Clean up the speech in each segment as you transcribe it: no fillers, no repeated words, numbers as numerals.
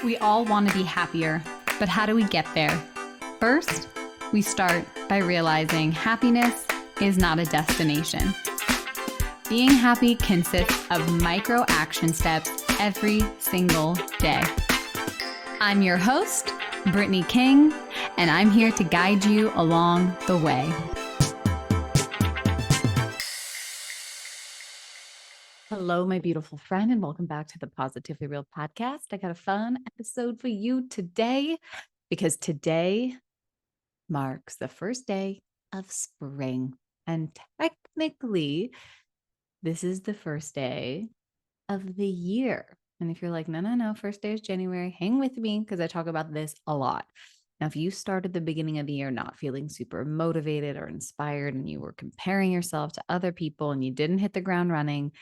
We all want to be happier, but how do we get there? First, we start by realizing happiness is not a destination. Being happy consists of micro action steps every single day. I'm your host, Brittny King, and I'm here to guide you along the way. Hello, my beautiful friend, and welcome back to the Positively Real podcast. I got a fun episode for you today because today marks the first day of spring. And technically, this is the first day of the year. And if you're like, no, first day is January, hang with me because I talk about this a lot. Now, if you started the beginning of the year not feeling super motivated or inspired and you were comparing yourself to other people and you didn't hit the ground running,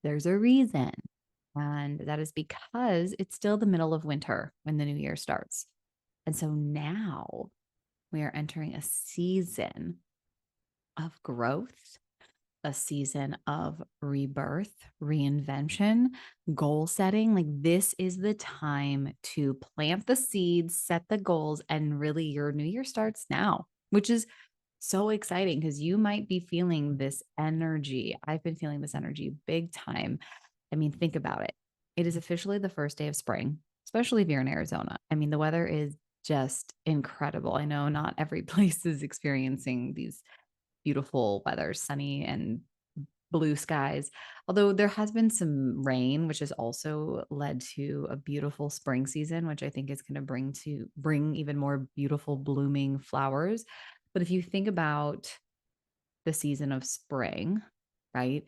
there's a reason. And that is because it's still the middle of winter when the new year starts. And so now we are entering a season of growth, a season of rebirth, reinvention, goal setting. Like this is the time to plant the seeds, set the goals, and really your new year starts now, which is so exciting because you might be feeling this energy. I've been feeling this energy big time. I mean, think about it. It is officially the first day of spring, especially if you're in Arizona. I mean, the weather is just incredible. I know not every place is experiencing these beautiful weather, sunny and blue skies. Although there has been some rain, which has also led to a beautiful spring season, which I think is going to bring even more beautiful blooming flowers. But if you think about the season of spring, right,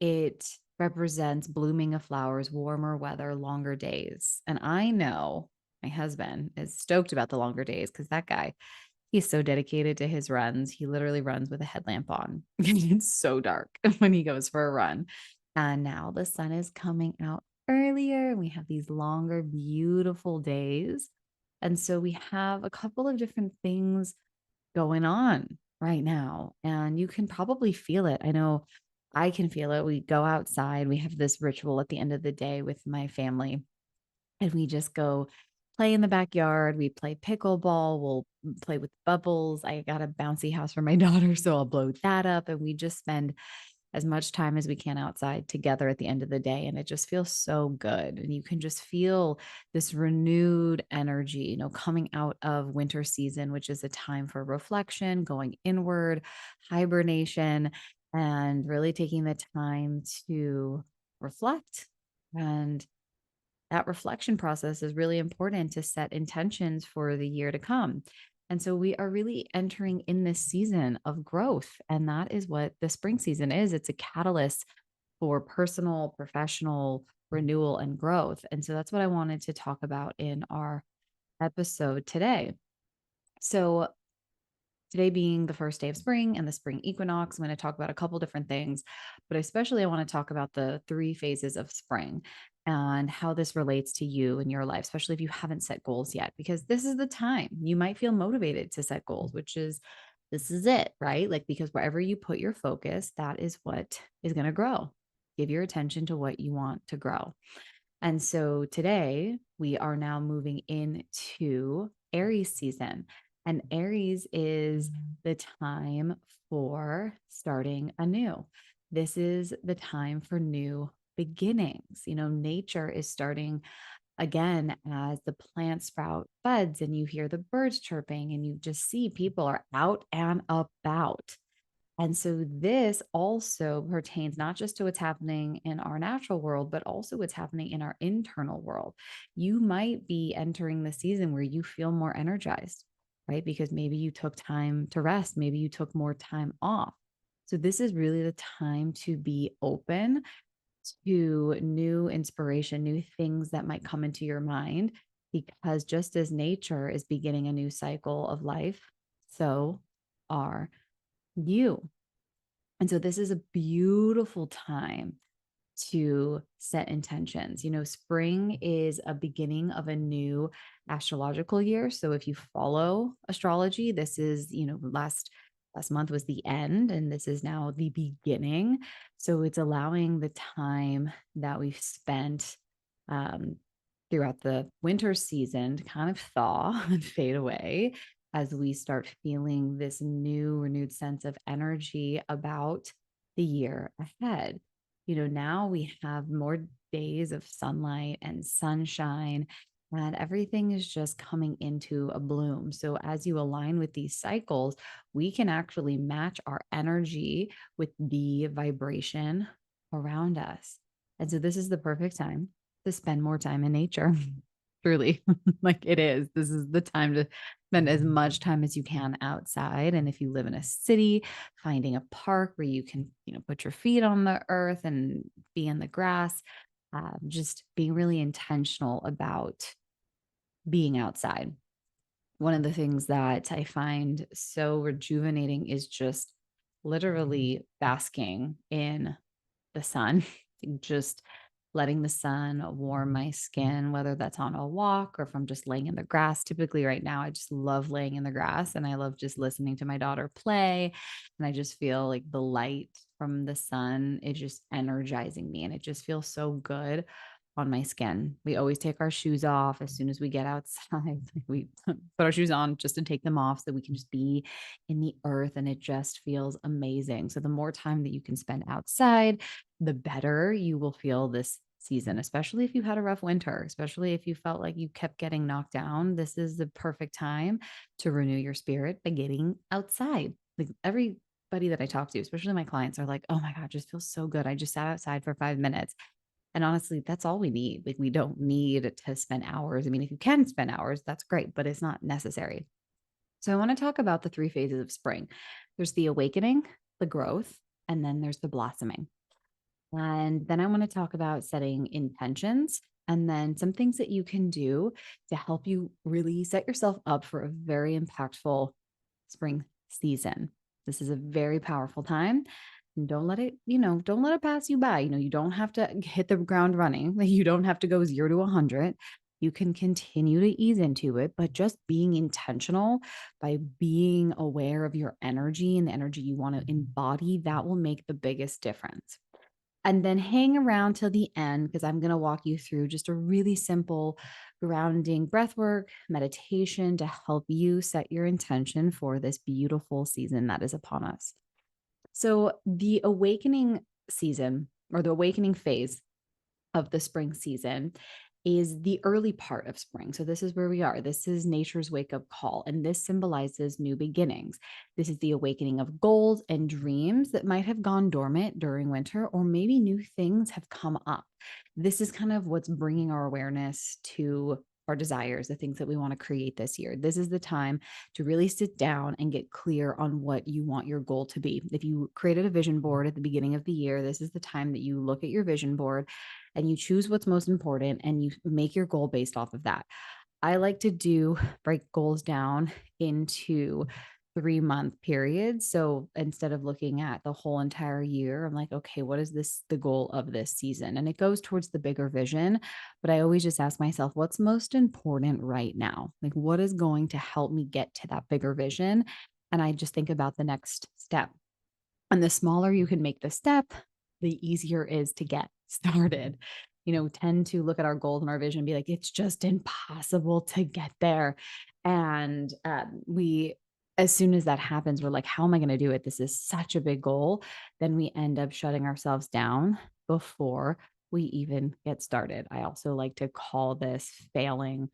it represents blooming of flowers, warmer weather, longer days. And I know my husband is stoked about the longer days because that guy, he's so dedicated to his runs. He literally runs with a headlamp on. It's so dark when he goes for a run. And now the sun is coming out earlier. We have these longer, beautiful days. And so we have a couple of different things going on right now. And you can probably feel it. I know I can feel it. We go outside. We have this ritual at the end of the day with my family, and we just go play in the backyard. We play pickleball. We'll play with bubbles. I got a bouncy house for my daughter, so I'll blow that up. And we just spend as much time as we can outside together at the end of the day. And it just feels so good. And you can just feel this renewed energy, coming out of winter season, which is a time for reflection, going inward, hibernation, and really taking the time to reflect. And that reflection process is really important to set intentions for the year to come. And so we are really entering in this season of growth. And that is what the spring season is. It's a catalyst for personal, professional renewal and growth. And so that's what I wanted to talk about in our episode today. So today being the first day of spring and the spring equinox, I'm going to talk about a couple different things, but especially I want to talk about the 3 phases of spring and how this relates to you in your life, especially if you haven't set goals yet, because this is the time you might feel motivated to set goals, this is it, right? Like, because wherever you put your focus, that is what is going to grow. Give your attention to what you want to grow. And so today we are now moving into Aries season. And Aries is the time for starting anew. This is the time for new beginnings. Nature is starting again as the plant sprout buds and you hear the birds chirping and you just see people are out and about. And so this also pertains not just to what's happening in our natural world, but also what's happening in our internal world. You might be entering the season where you feel more energized, right? Because maybe you took time to rest, maybe you took more time off. So this is really the time to be open to new inspiration, new things that might come into your mind, because just as nature is beginning a new cycle of life, so are you. And so this is a beautiful time to set intentions. Spring is a beginning of a new astrological year. So if you follow astrology, this is, last month was the end and this is now the beginning. So it's allowing the time that we've spent throughout the winter season to kind of thaw and fade away as we start feeling this new renewed sense of energy about the year ahead. Now we have more days of sunlight and sunshine, and everything is just coming into a bloom. So, as you align with these cycles, we can actually match our energy with the vibration around us. And so, this is the perfect time to spend more time in nature. Truly, like it is. This is the time to spend as much time as you can outside. And if you live in a city, finding a park where you can, put your feet on the earth and be in the grass, just being really intentional about being outside. One of the things that I find so rejuvenating is just literally basking in the sun, just letting the sun warm my skin, whether that's on a walk or if I'm just laying in the grass. Typically, right now, I just love laying in the grass and I love just listening to my daughter play. And I just feel like the light from the sun is just energizing me and it just feels so good on my skin. We always take our shoes off as soon as we get outside. We put our shoes on just to take them off so we can just be in the earth and it just feels amazing. So the more time that you can spend outside, the better you will feel this season, especially if you had a rough winter, especially if you felt like you kept getting knocked down. This is the perfect time to renew your spirit by getting outside. Like everybody that I talk to, especially my clients, are like, oh my God, just feels so good. I just sat outside for 5 minutes. And honestly, that's all we need. Like, we don't need to spend hours. I mean, if you can spend hours, that's great, but it's not necessary. So, I want to talk about the three phases of spring. There's the awakening, the growth, and then there's the blossoming. And then I want to talk about setting intentions and then some things that you can do to help you really set yourself up for a very impactful spring season. This is a very powerful time. And don't let it pass you by. You don't have to hit the ground running. You don't have to go 0 to 100. You can continue to ease into it, but just being intentional by being aware of your energy and the energy you want to embody, that will make the biggest difference. And then hang around till the end because I'm going to walk you through just a really simple grounding breathwork meditation to help you set your intention for this beautiful season that is upon us. So, the awakening season or the awakening phase of the spring season is the early part of spring. So, this is where we are. This is nature's wake up call, and this symbolizes new beginnings. This is the awakening of goals and dreams that might have gone dormant during winter, or maybe new things have come up. This is kind of what's bringing our awareness to our desires, the things that we want to create this year. This is the time to really sit down and get clear on what you want your goal to be. If you created a vision board at the beginning of the year, this is the time that you look at your vision board and you choose what's most important and you make your goal based off of that. I like to break goals down into 3-month periods. So instead of looking at the whole entire year, I'm like, okay, what is the goal of this season? And it goes towards the bigger vision. But I always just ask myself, what's most important right now? Like, what is going to help me get to that bigger vision? And I just think about the next step. And the smaller you can make the step, the easier it is to get started. Tend to look at our goals and our vision and be like, it's just impossible to get there. And as soon as that happens, we're like, how am I going to do it? This is such a big goal. Then we end up shutting ourselves down before we even get started. I also like to call this failing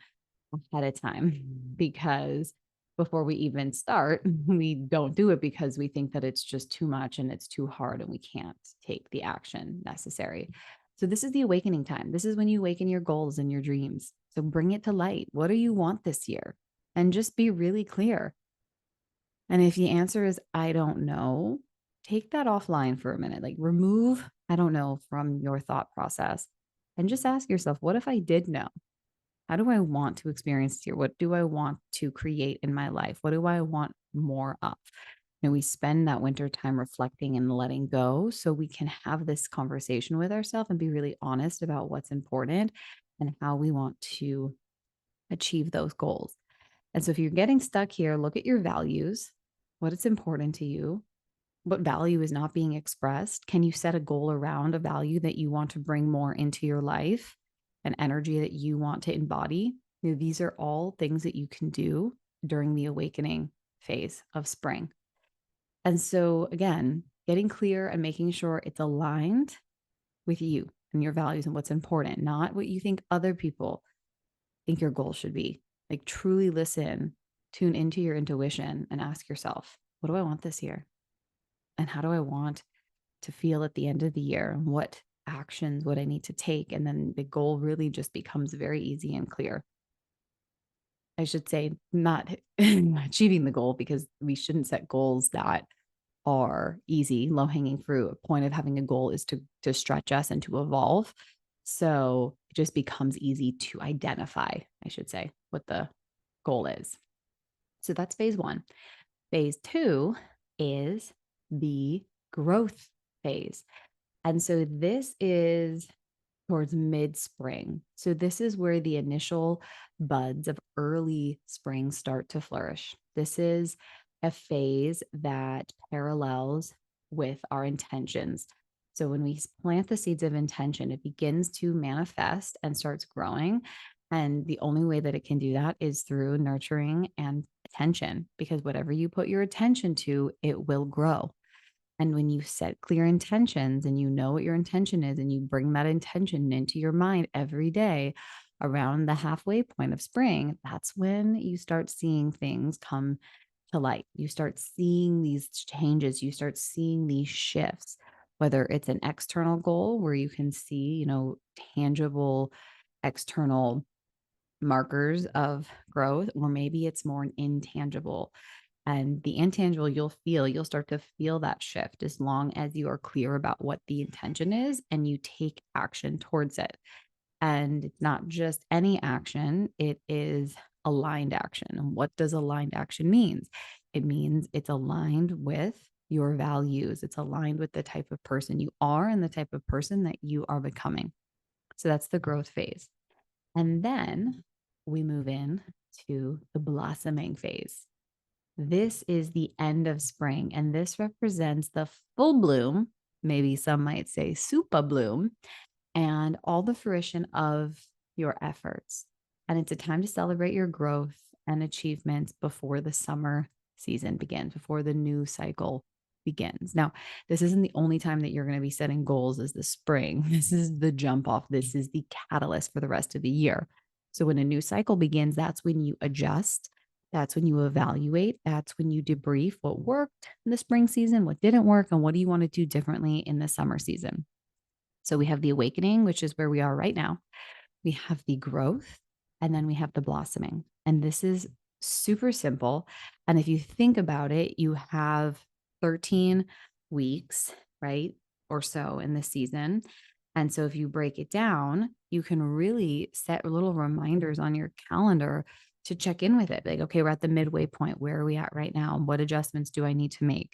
ahead of time because before we even start, we don't do it because we think that it's just too much and it's too hard and we can't take the action necessary. So, this is the awakening time. This is when you awaken your goals and your dreams. So, bring it to light. What do you want this year? And just be really clear. And if the answer is, I don't know, take that offline for a minute. Like, remove, I don't know, from your thought process and just ask yourself, what if I did know? How do I want to experience here? What do I want to create in my life? What do I want more of? We spend that winter time reflecting and letting go so we can have this conversation with ourselves and be really honest about what's important and how we want to achieve those goals. And so if you're getting stuck here, look at your values, what is important to you, what value is not being expressed. Can you set a goal around a value that you want to bring more into your life? an energy that you want to embody. These are all things that you can do during the awakening phase of spring. And so, again, getting clear and making sure it's aligned with you and your values and what's important, not what you think other people think your goal should be. Like, truly listen, tune into your intuition, and ask yourself, what do I want this year? And how do I want to feel at the end of the year? And what actions would I need to take? And then the goal really just becomes very easy and clear. I should say, not achieving the goal, because we shouldn't set goals that are easy, low hanging fruit. A point of having a goal is to stretch us and to evolve. So it just becomes easy to identify, I should say, what the goal is. So that's phase one. Phase two is the growth phase. And so this is towards mid-spring. So this is where the initial buds of early spring start to flourish. This is a phase that parallels with our intentions. So when we plant the seeds of intention, it begins to manifest and starts growing. And the only way that it can do that is through nurturing and attention, because whatever you put your attention to, it will grow. And when you set clear intentions and you know what your intention is, and you bring that intention into your mind every day around the halfway point of spring, that's when you start seeing things come to light. You start seeing these changes, you start seeing these shifts, whether it's an external goal where you can see, tangible external markers of growth, or maybe it's more an intangible. And the intangible, you'll start to feel that shift as long as you are clear about what the intention is and you take action towards it. And it's not just any action, it is aligned action. And what does aligned action mean? It means it's aligned with your values. It's aligned with the type of person you are and the type of person that you are becoming. So that's the growth phase. And then we move in to the blossoming phase. This is the end of spring, and this represents the full bloom, maybe some might say super bloom, and all the fruition of your efforts. And it's a time to celebrate your growth and achievements before the summer season begins, before the new cycle begins. Now, this isn't the only time that you're going to be setting goals as the spring. This is the jump off. This is the catalyst for the rest of the year. So when a new cycle begins, that's when you adjust. That's when you evaluate. That's when you debrief what worked in the spring season, what didn't work, and what do you want to do differently in the summer season. So we have the awakening, which is where we are right now. We have the growth, and then we have the blossoming. And this is super simple. And if you think about it, you have 13 weeks, right? Or so in the season. And so if you break it down, you can really set little reminders on your calendar to check in with it. Like, okay, we're at the midway point. Where are we at right now? What adjustments do I need to make?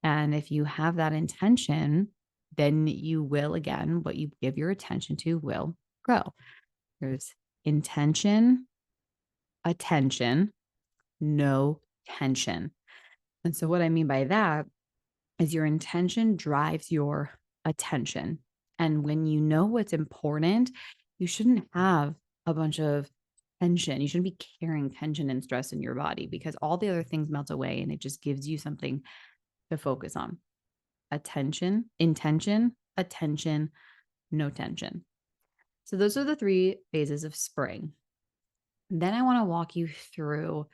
And if you have that intention, then you will, again, what you give your attention to will grow. There's intention, attention, no tension. And so what I mean by that is your intention drives your attention. And when you know what's important, you shouldn't have a bunch of tension. You shouldn't be carrying tension and stress in your body, because all the other things melt away and it just gives you something to focus on. Attention, intention, attention, no tension. So those are the 3 phases of spring. Then I want to walk you through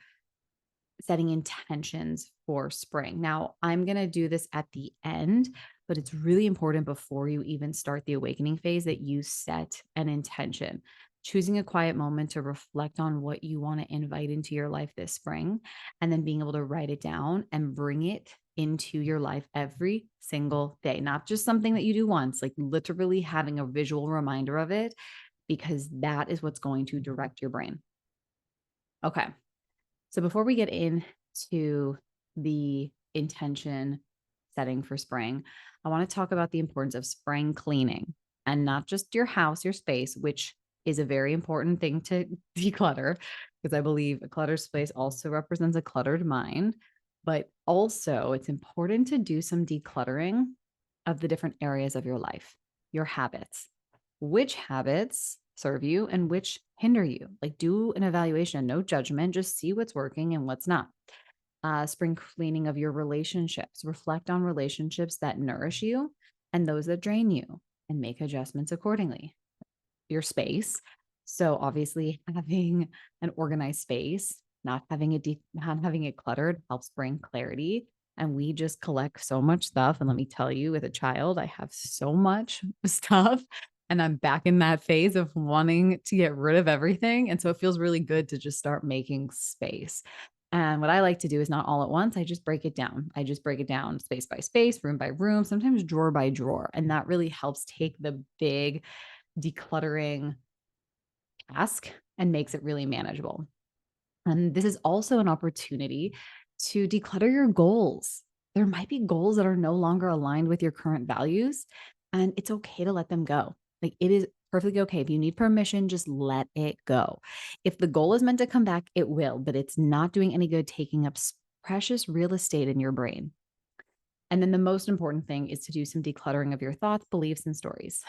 setting intentions for spring. Now, I'm going to do this at the end, but it's really important before you even start the awakening phase that you set an intention. Choosing a quiet moment to reflect on what you want to invite into your life this spring, and then being able to write it down and bring it into your life every single day, not just something that you do once, like literally having a visual reminder of it, because that is what's going to direct your brain. Okay. So before we get into the intention setting for spring, I want to talk about the importance of spring cleaning, and not just your house, your space, which is a very important thing to declutter, because I believe a cluttered space also represents a cluttered mind. But also it's important to do some decluttering of the different areas of your life, your habits. Which habits serve you and which hinder you. Like, do an evaluation, no judgment, just see what's working and what's not. Spring cleaning of your relationships. Reflect on relationships that nourish you and those that drain you, and make adjustments accordingly. Your space. So obviously having an organized space, not having it cluttered helps bring clarity. And we just collect so much stuff. And let me tell you, with a child, I have so much stuff. And I'm back in that phase of wanting to get rid of everything. And so it feels really good to just start making space. And what I like to do is not all at once. I just break it down. I just break it down space by space, room by room, sometimes drawer by drawer. And that really helps take the big decluttering task and makes it really manageable. And this is also an opportunity to declutter your goals. There might be goals that are no longer aligned with your current values, and it's okay to let them go. Like, it is perfectly okay. If you need permission, just let it go. If the goal is meant to come back, it will, but it's not doing any good taking up precious real estate in your brain. And then the most important thing is to do some decluttering of your thoughts, beliefs, and stories.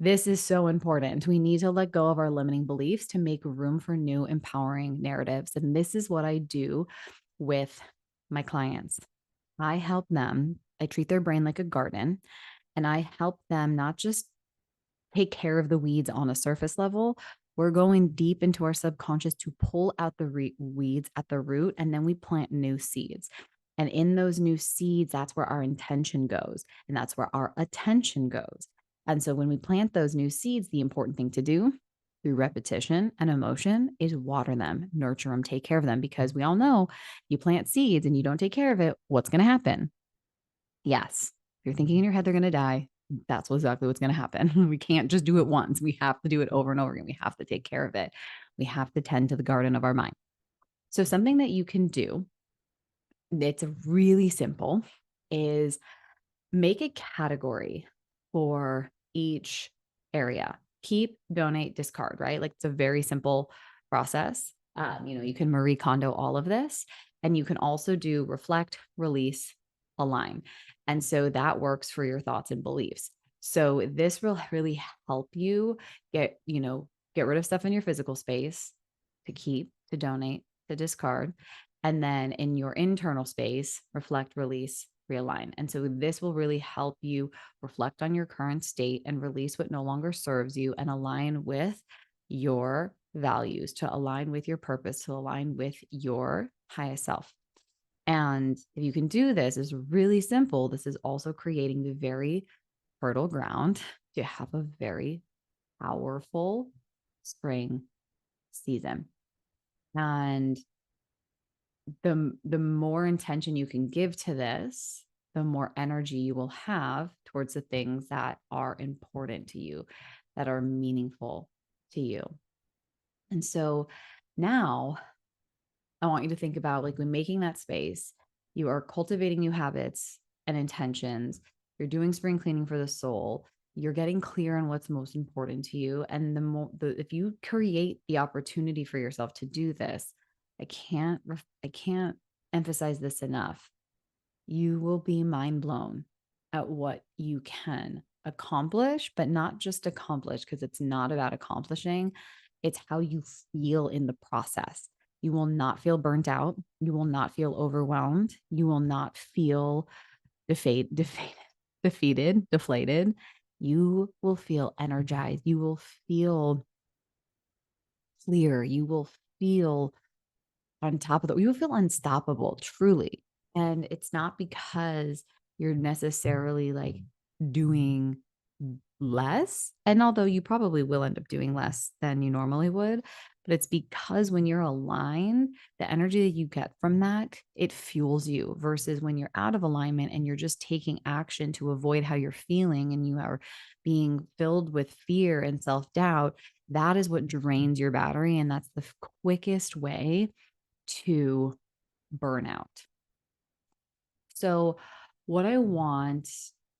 This is so important. We need to let go of our limiting beliefs to make room for new empowering narratives. And this is what I do with my clients. I help them, I treat their brain like a garden, and I help them not just take care of the weeds on a surface level. We're going deep into our subconscious to pull out the weeds at the root, and then we plant new seeds. And in those new seeds, that's where our intention goes, and that's where our attention goes. And so when we plant those new seeds, the important thing to do through repetition and emotion is water them, nurture them, take care of them, because we all know you plant seeds and you don't take care of it, what's going to happen? Yes, if you're thinking in your head they're going to die, that's exactly what's going to happen. We can't just do it once. We have to do it over and over again. We have to take care of it. We have to tend to the garden of our mind. So something that you can do that's really simple is make a category for each area. Keep, donate, discard, right? Like, it's a very simple process. You can Marie Kondo all of this, and you can also do reflect, release, align. And so that works for your thoughts and beliefs. So this will really help you get rid of stuff in your physical space, to keep, to donate, to discard. And then in your internal space, reflect, release, realign. And so this will really help you reflect on your current state and release what no longer serves you, and align with your values, to align with your purpose, to align with your highest self. And if you can do this, it's really simple. This is also creating the very fertile ground to have a very powerful spring season. And the more intention you can give to this, the more energy you will have towards the things that are important to you, that are meaningful to you. And so now I want you to think about, like, when making that space, you are cultivating new habits and intentions. You're doing spring cleaning for the soul. You're getting clear on what's most important to you. And if you create the opportunity for yourself to do this, I can't emphasize this enough. You will be mind blown at what you can accomplish, but not just accomplish, because it's not about accomplishing. It's how you feel in the process. You will not feel burnt out. You will not feel overwhelmed. You will not feel defeated, deflated. You will feel energized. You will feel clear. You will feel on top of that. You will feel unstoppable, truly. And it's not because you're necessarily like doing less. And although you probably will end up doing less than you normally would, but it's because when you're aligned, the energy that you get from that, it fuels you, versus when you're out of alignment and you're just taking action to avoid how you're feeling and you are being filled with fear and self-doubt. That is what drains your battery. And that's the quickest way to burnout. So what I want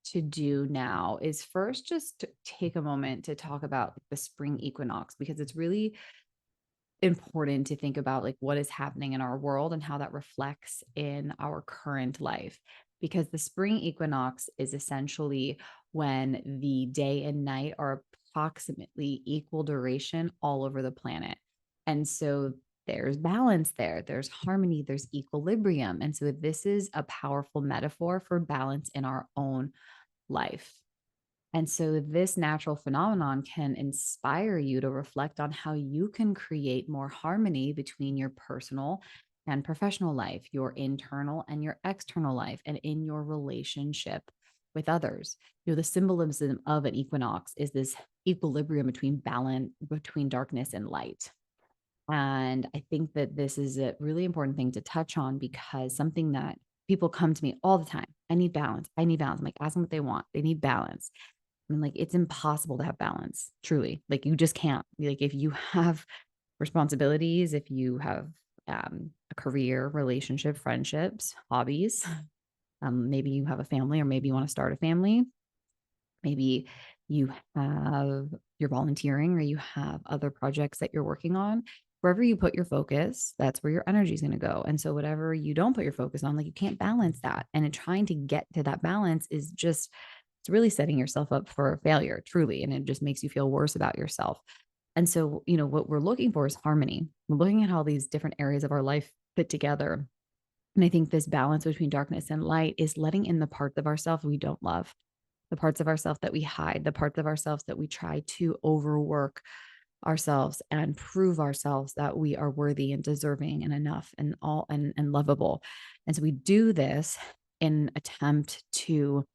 to do now is first just to take a moment to talk about the spring equinox, because it's really important to think about, like, what is happening in our world and how that reflects in our current life. Because the spring equinox is essentially when the day and night are approximately equal duration all over the planet. And so there's balance there, there's harmony, there's equilibrium. And so this is a powerful metaphor for balance in our own life. And so this natural phenomenon can inspire you to reflect on how you can create more harmony between your personal and professional life, your internal and your external life, and in your relationship with others. The symbolism of an equinox is this equilibrium between balance, between darkness and light. And I think that this is a really important thing to touch on, because something that people come to me all the time: I need balance. I need balance. I'm like, ask them what they want. They need balance. And like, it's impossible to have balance, truly. Like, you just can't. Like, if you have responsibilities, if you have a career, relationship, friendships, hobbies, maybe you have a family, or maybe you want to start a family, maybe you have, you're volunteering, or you have other projects that you're working on. Wherever you put your focus, that's where your energy is going to go. And so whatever you don't put your focus on, like, you can't balance that. And in trying to get to that balance is just, it's really setting yourself up for failure, truly. And it just makes you feel worse about yourself. And so, what we're looking for is harmony. We're looking at how these different areas of our life fit together. And I think this balance between darkness and light is letting in the parts of ourselves we don't love, the parts of ourselves that we hide, the parts of ourselves that we try to overwork ourselves and prove ourselves that we are worthy and deserving and enough and all and lovable. And so we do this in attempt to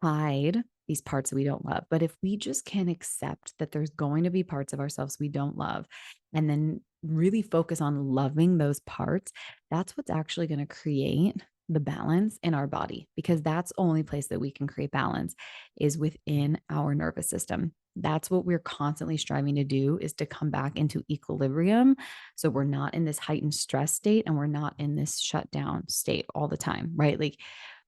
hide these parts that we don't love. But if we just can accept that there's going to be parts of ourselves we don't love, and then really focus on loving those parts, that's what's actually going to create the balance in our body, because that's the only place that we can create balance is within our nervous system. That's what we're constantly striving to do, is to come back into equilibrium. So we're not in this heightened stress state, and we're not in this shutdown state all the time, right? Like,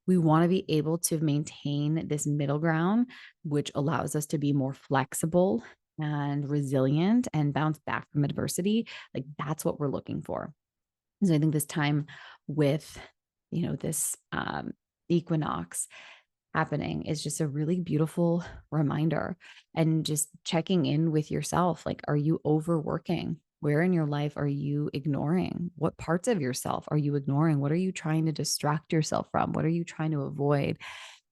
we want to be able to maintain this middle ground, which allows us to be more flexible and resilient and bounce back from adversity. Like, that's what we're looking for. So I think this time with, this equinox happening is just a really beautiful reminder, and just checking in with yourself. Like, are you overworking? Where in your life are you ignoring? What parts of yourself are you ignoring? What are you trying to distract yourself from? What are you trying to avoid?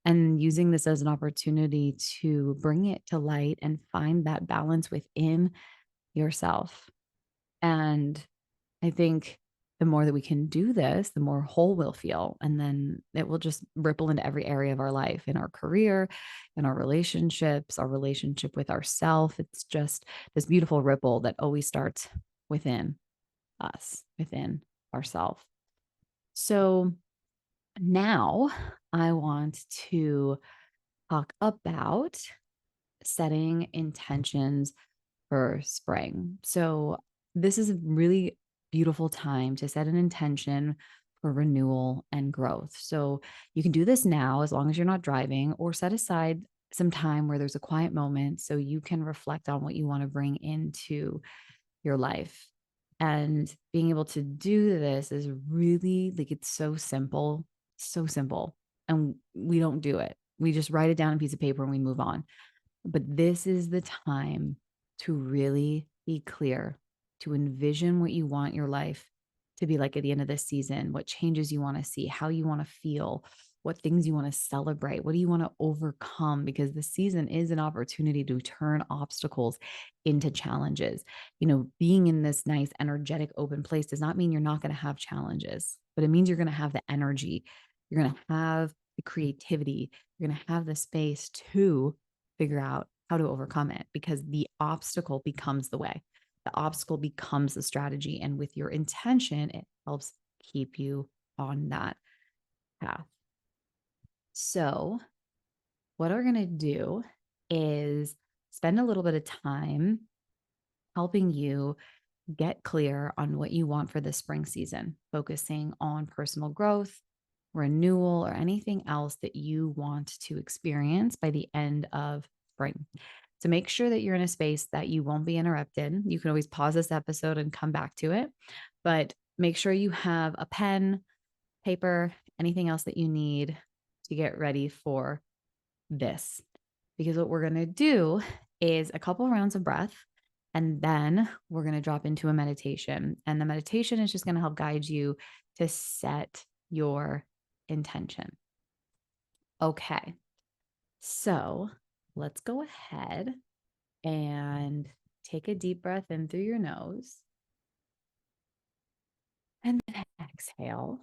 And using this as an opportunity to bring it to light and find that balance within yourself. And I think the more that we can do this, the more whole we'll feel. And then it will just ripple into every area of our life, in our career, in our relationships, our relationship with ourself. It's just this beautiful ripple that always starts within us, within ourselves. So now I want to talk about setting intentions for spring. So this is a really beautiful time to set an intention for renewal and growth. So you can do this now, as long as you're not driving, or set aside some time where there's a quiet moment so you can reflect on what you want to bring into your life. And being able to do this is really, like, it's so simple, so simple. And we don't do it. We just write it down on a piece of paper and we move on. But this is the time to really be clear, to envision what you want your life to be like at the end of this season, what changes you want to see, how you want to feel, what things you want to celebrate, what do you want to overcome? Because the season is an opportunity to turn obstacles into challenges. Being in this nice, energetic, open place does not mean you're not going to have challenges, but it means you're going to have the energy, you're going to have the creativity, you're going to have the space to figure out how to overcome it, because the obstacle becomes the way. The obstacle becomes the strategy. And with your intention, it helps keep you on that path. So what we're going to do is spend a little bit of time helping you get clear on what you want for the spring season, focusing on personal growth, renewal, or anything else that you want to experience by the end of spring. So make sure that you're in a space that you won't be interrupted. You can always pause this episode and come back to it, but make sure you have a pen, paper, anything else that you need to get ready for this. Because what we're going to do is a couple rounds of breath. And then we're going to drop into a meditation. And the meditation is just going to help guide you to set your intention. Okay. So let's go ahead and take a deep breath in through your nose. And then exhale.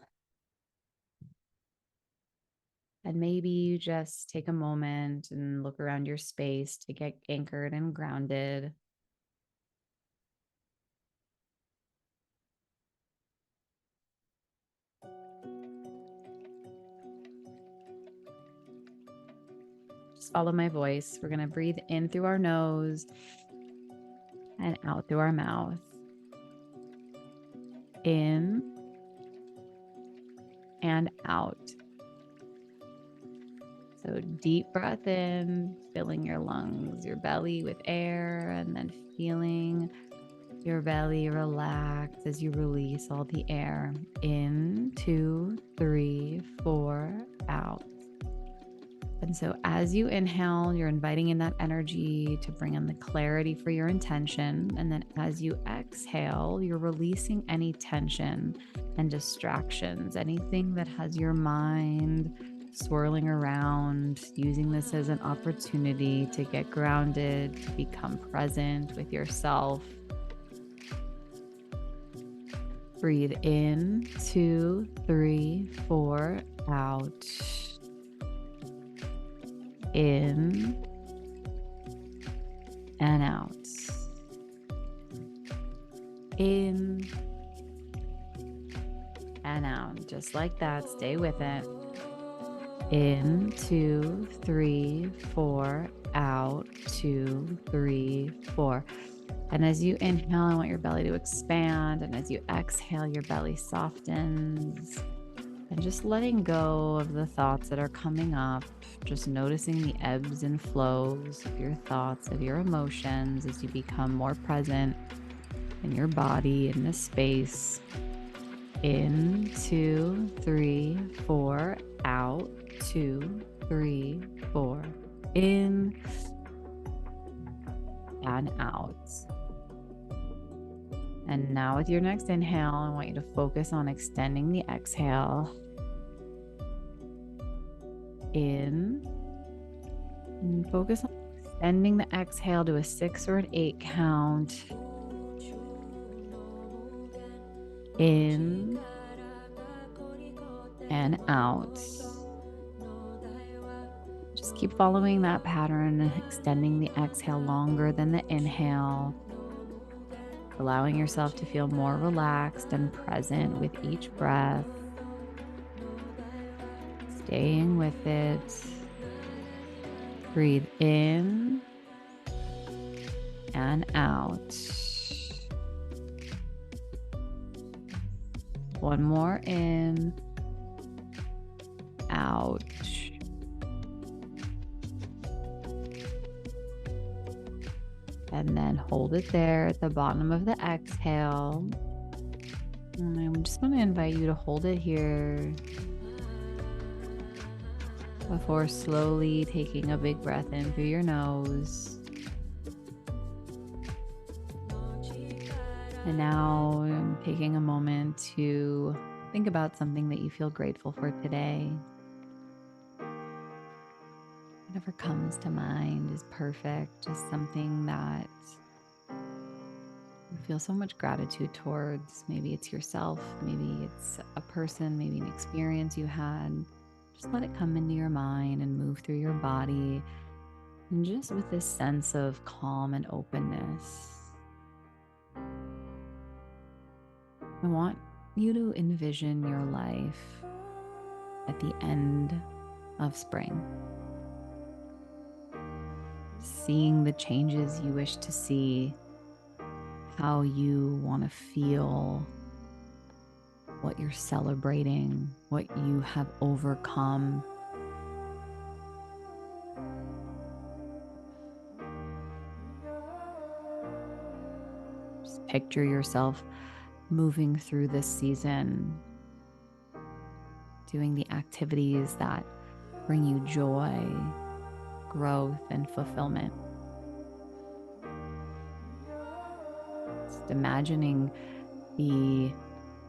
And maybe you just take a moment and look around your space to get anchored and grounded. Just follow my voice. We're going to breathe in through our nose and out through our mouth. In and out. So deep breath in, filling your lungs, your belly with air, and then feeling your belly relax as you release all the air. In, 2, 3, 4, out. And so as you inhale, you're inviting in that energy to bring in the clarity for your intention. And then as you exhale, you're releasing any tension and distractions, anything that has your mind swirling around, using this as an opportunity to get grounded, to become present with yourself. Breathe in, 2, 3, 4, out. In and out. In and out. Just like that. Stay with it. In, 2, 3, 4, out, 2, 3, 4. And as you inhale, I want your belly to expand. And as you exhale, your belly softens. And just letting go of the thoughts that are coming up, just noticing the ebbs and flows of your thoughts, of your emotions as you become more present in your body, in this space. In, 2, 3, 4, out, 2, 3, 4. In and out. And now with your next inhale, I want you to focus on extending the exhale. In, and focus on extending the exhale to a 6 or an 8 count. In and out. Just keep following that pattern, extending the exhale longer than the inhale, allowing yourself to feel more relaxed and present with each breath. Staying with it. Breathe in and out. One more in, out. And then hold it there at the bottom of the exhale. And I just want to invite you to hold it here before slowly taking a big breath in through your nose. And now I'm taking a moment to think about something that you feel grateful for today. Whatever comes to mind is perfect, just something that you feel so much gratitude towards. Maybe it's yourself, maybe it's a person, maybe an experience you had. Just let it come into your mind and move through your body, and just with this sense of calm and openness. I want you to envision your life at the end of spring, seeing the changes you wish to see, how you want to feel, what you're celebrating, what you have overcome. Just picture yourself moving through this season, doing the activities that bring you joy, growth, and fulfillment. Just imagining the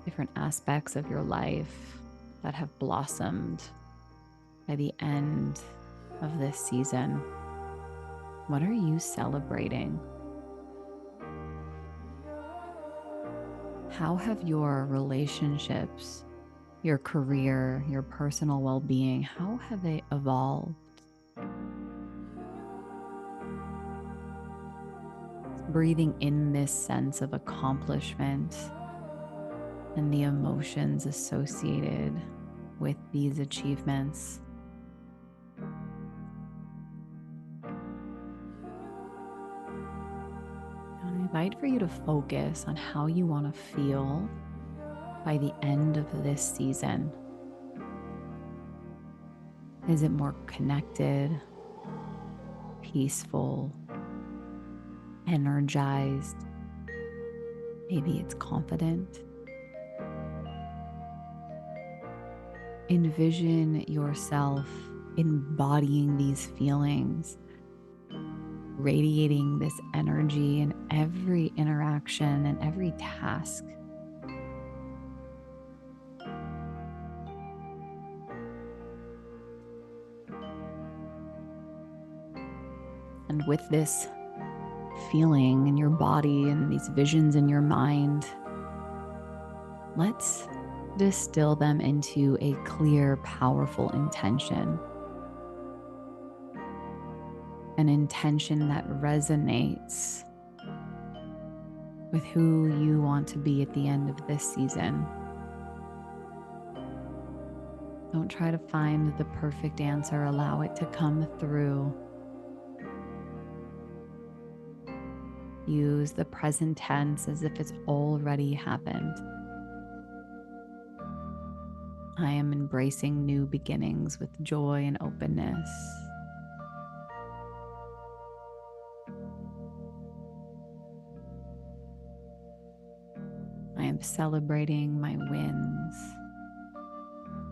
different aspects of your life that have blossomed by the end of this season. What are you celebrating? How have your relationships, your career, your personal well-being, how have they evolved? Breathing in this sense of accomplishment and the emotions associated with these achievements. I invite for you to focus on how you want to feel by the end of this season. Is it more connected, peaceful, energized? Maybe it's confident. Envision yourself embodying these feelings, radiating this energy in every interaction and every task. And with this feeling in your body and these visions in your mind, let's distill them into a clear, powerful intention. An intention that resonates with who you want to be at the end of this season. Don't try to find the perfect answer. Allow it to come through. Use the present tense as if it's already happened. I am embracing new beginnings with joy and openness. I am celebrating my wins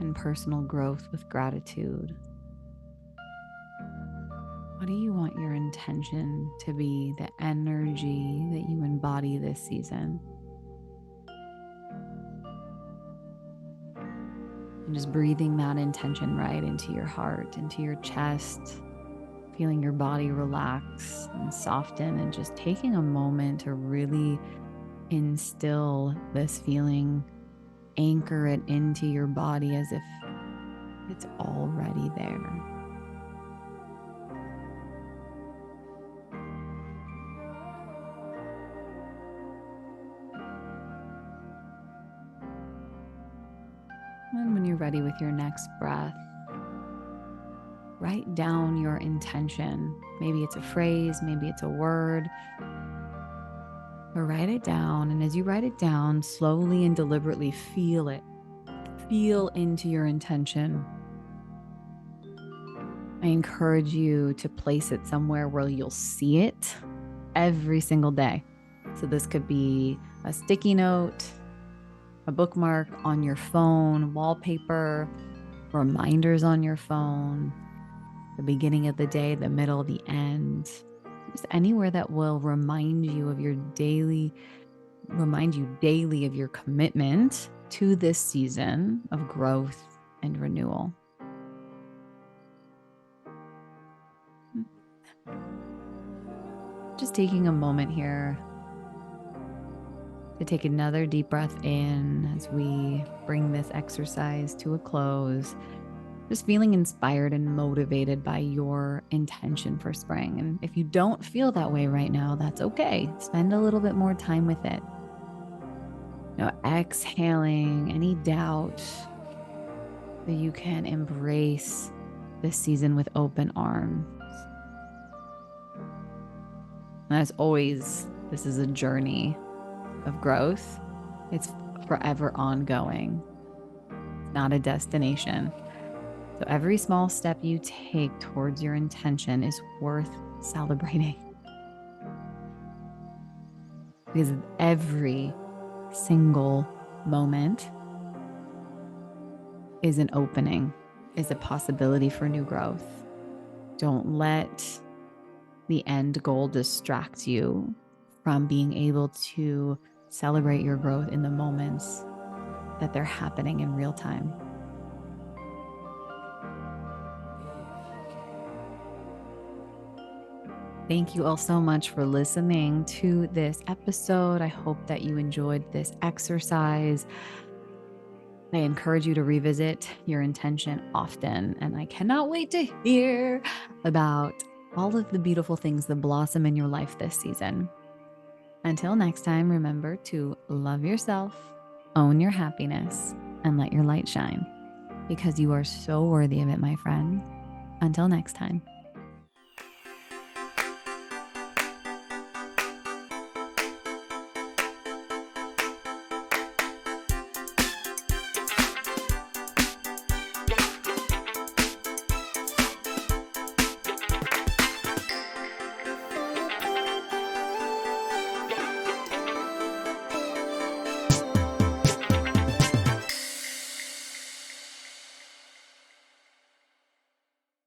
and personal growth with gratitude. What do you want your intention to be, the energy that you embody this season? And just breathing that intention right into your heart, into your chest, feeling your body relax and soften, and just taking a moment to really instill this feeling, anchor it into your body as if it's already there. And when you're ready with your next breath, write down your intention. Maybe it's a phrase, maybe it's a word, but write it down. And as you write it down, slowly and deliberately feel it. Feel into your intention. I encourage you to place it somewhere where you'll see it every single day. So this could be a sticky note, a bookmark on your phone, wallpaper, reminders on your phone, the beginning of the day, the middle, the end, just anywhere that will remind you daily of your commitment to this season of growth and renewal. Just taking a moment here to take another deep breath in as we bring this exercise to a close. Just feeling inspired and motivated by your intention for spring. And if you don't feel that way right now, that's okay. Spend a little bit more time with it. Exhaling any doubt, that you can embrace this season with open arms. And as always, this is a journey of growth. It's forever ongoing. It's not a destination. So every small step you take towards your intention is worth celebrating. Because every single moment is an opening, is a possibility for new growth. Don't let the end goal distract you from being able to celebrate your growth in the moments that they're happening in real time. Thank you all so much for listening to this episode. I hope that you enjoyed this exercise. I encourage you to revisit your intention often, and I cannot wait to hear about all of the beautiful things that blossom in your life this season. Until next time, remember to love yourself, own your happiness, and let your light shine, because you are so worthy of it, my friend. Until next time.